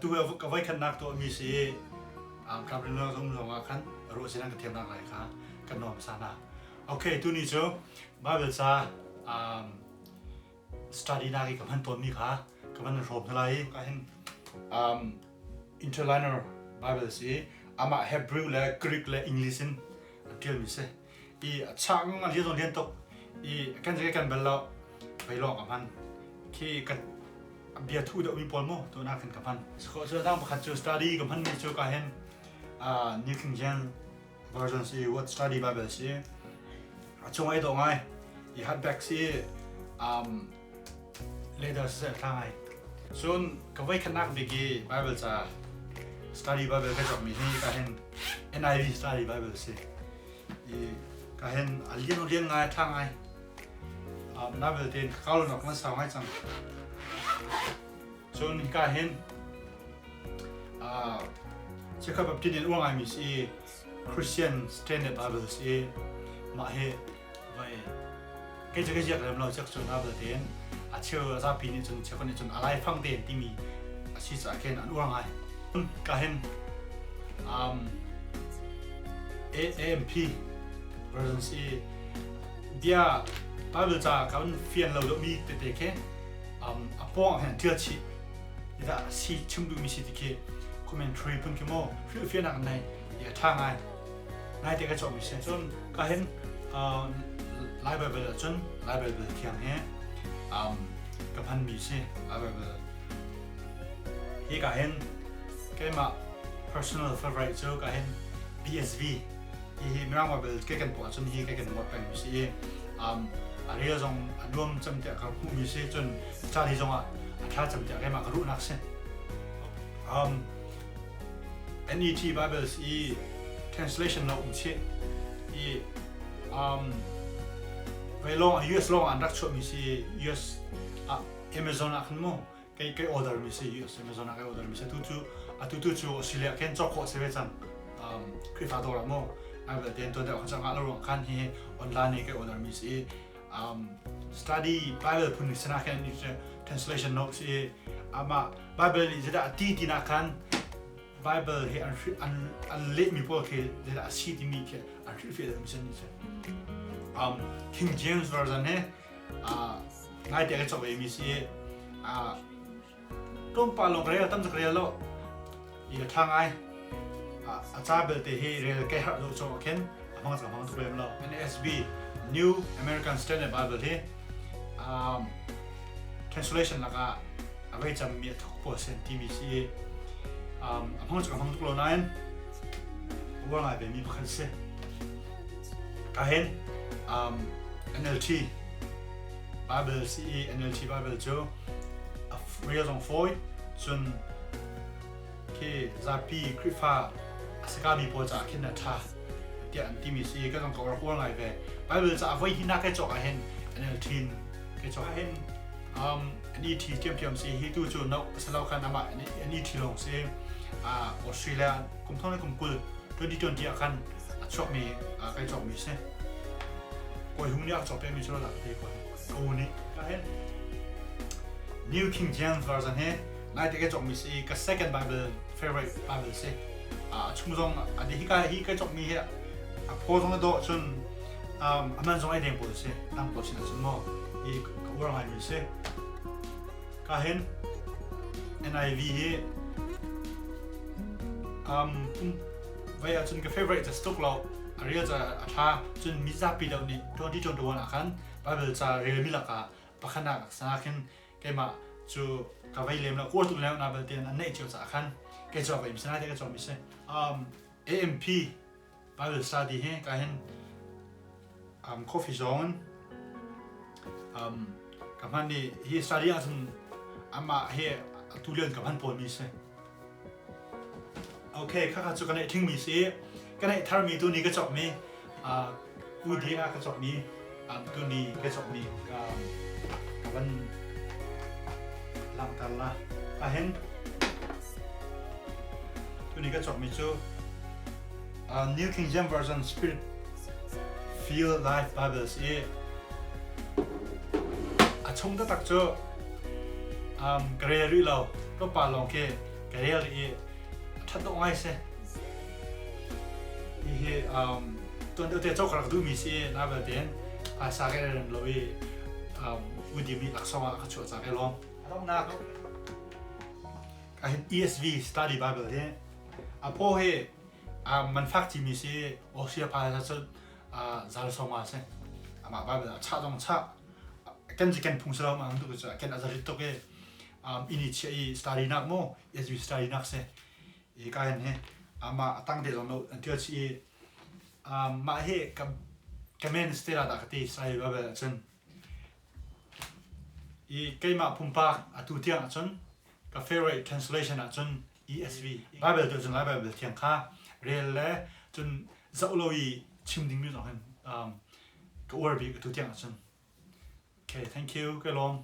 ตัวก็ไว้ขนักตัวมีสิครับเรื่องของเราคันรู้สินั่นก็เทียมนักไรครับกันนอมสานะโอเคตัวนี้จ้ะบาเบิลซาstudy นักกับมันตัวมีค่ะกับมันรวมเท่าไรก็เห็นinterliner Bible สิอามา Hebrew และ Greek และ English เดียวมีสิอีช่างอันที่ต้องเรียนตกอีกันจะกันเบลล์ไปลองกับมันที่กันเบียร์ทูดมีปอลโมตัวนักขึ้นกับมันเขาจะต้องประคับจู study กับมันมีจูก็เห็นNew King James version สิ what study Bible สิช่วงไอ้ตรงไงอี hardback สิlater สิทางไงส่วนกับไว้ขนักดีกี Bible จะ study Bible ก็จะมีให้ก็เห็น NIV study Bible สิก็เห็นเรียนง่ายทางไงน่าเบื่อเต็นเข้าหลอกมันสาวง่ายจังส่วนก็เห็นเชื่อแบบที่เรียนว่าไงมีสิ Christian Standard Bible สิมาให้ไว้ก็จะเรียกเราจากส่วนน่าเบื่อเต็นเชื่อซาปีนี้จนเชื่อคนนี้จนอะไรฟังเต็นที่มีสิจะเห็นอันว่าไงก็เห็นAMP version สิเดียBible จะกันเฟียนเราดูมีเด็กๆแค่ป้องเห็นเทือชีนี่ละสิชิมดูมีสิที่แค่คอมเมนต์ทรีปุ่นกี่โมเฟียนอะไรอย่าท่าง่ายเด็กก็จบมีเส้นจนก็เห็นไลฟ์ Bible จนไลฟ์ Bible เที่ยงเนี่ยกับพันมีเส้นไลฟ์ Bible ที่ก็เห็นแค่มา personal favorite จนก็เห็น BSV ที่มีร่าง Bible แค่กันปวดจนที่แค่กันหมดไปมีเส้นเรื่องของรวมจำเดียกับผู้มีเส้นจนชาติจงถ้าจำเดียกันมากรู้นักเส้นNET Bibles อี translation เราอุ้งเช่อีไปลอง US ลองอันรักชอบมีสิ US Amazon อ่ะขึ้นมั้งใกล้ order มีสิ US Amazon อ่ะใกล้ order มีสิทุกจูออสเตรเลียแค่จอกขอเซเว่นจังคลิปฟาโดร์มั้งแบบเดินตัวเดียวเขาจะงานเราลองคันที่ออนไลน์นี่ใกล้ order มีสิ study Bible พุ่งสนาแค่นี้ translation notes สิมา Bible นี่จะได้ที่นักขันBible เห็นอันเล็กมีพวกเห็นอาชีพที่มีแค่อันที่เฟรมเช่นนี้ใช่King James version เนี่ยง่ายแต่ก็จบเองมีสิต้นปลาลงเรียตั้มจากเรียนแล้วอีกทางไงอาจารย์เบลเตให้เรียนแก่หัดดูจบกันมังสมังทุกเรื่องแล้ว NASB New American Standard Bible ที่translation แล้วก็เอาไว้จำมีทุกเปอร์เซ็นต์ที่มีสิมังจากมังทุกเรื่องนั้นว่าไงเป็นมีพันเซ่ก็เห็นNLT Bible CE NLT Bible จูเรียนส่งโฟยจนที่จะปีคริฟ้าสกัดมีโปรเจกต์ขึ้นนะท่าเดี๋ยวที่มี CE ก็ต้องกรอกว่าไงไป Bible จะเอาไว้ที่นักแค่จอกเห็น NLT แค่จอกเห็นNET เทียม CE ที่ดูจูนกสลับกันนะมา NET ลงเสียออสเตรเลียกลุ่มท่องในกลุ่มกุลตัวที่อาคันชอบมีใครชอบมีเส้นกวยหุ่นยากชอบเป็นมีชอบหลักที่กวยกูนี่ก็เห็น New King James version เห็นนายที่แกชอบมีสิก็ second Bible favorite Bible เส้นชุ่มซงอันนี้ที่แกชอบมีเหรอพอตรงนั้นโดจนมันซงไอเดียปุ๊บเส้นตั้งตัวชิ้นนั้นสมมติอีกว่าไงมีเส้นก็เห็น NIV เห็นไว้จนกับ favorite จะสตุกเราเรียกจะถ้าจนมิซาปีเดียวนี้ตอนที่จนโดนอาการBible จะเรียนมิลากาปักหนักสนักขึ้นแกมาจูกับไว้เลี้ยงแล้วกวดตัวแล้วนาเบลเตียนอันนี้เจ้าจะอาการแกจอบไปมิสนาที่แกจอบมิเซ่AMP Bible study เห็นก็เห็นcoffee zone กับมันนี่เฮ study อันมาเฮทุเรียนกับมันปนมิเซ่โอเคข้าจะกันในทิ้งมีสิกันในถ้ามีตัวนี้ก็จบมีอุดีก็จบมีตัวนี้ก็จบมีกับมันลำกันละก็เห็นตัวนี้ก็จบมีจู New King James Version Spirit Filled Life Bible สิชงตั้งแต่จูกระเรียเราก็ปาลองแค่ cái real ý thật độ ngay xe ý tuần đầu tiên cho các du mi xe na về đến sa cái lần lối Udemy lạc xong các chỗ sa cái long không nạc cái ESV study Bible thế po he man phát chỉ mi xe Osia pa sa cho zal xong mà xe mà Bible cha dong cha cái gì cái phung sơ mà không được cái azari to cái initiate study nak mo ESV study nak xe ý cái này mà tăng để rồi nó tiêu chí mà he cái main stela đã cái study Bible chân ý cái mà phung pa tu tiếng chân cái favorite translation chân ESV Bible tôi chân lại Bible tiếng khác real là chân dẫu lối chim đinh như rồi cái word bị tu tiếng chân okay thank you cái long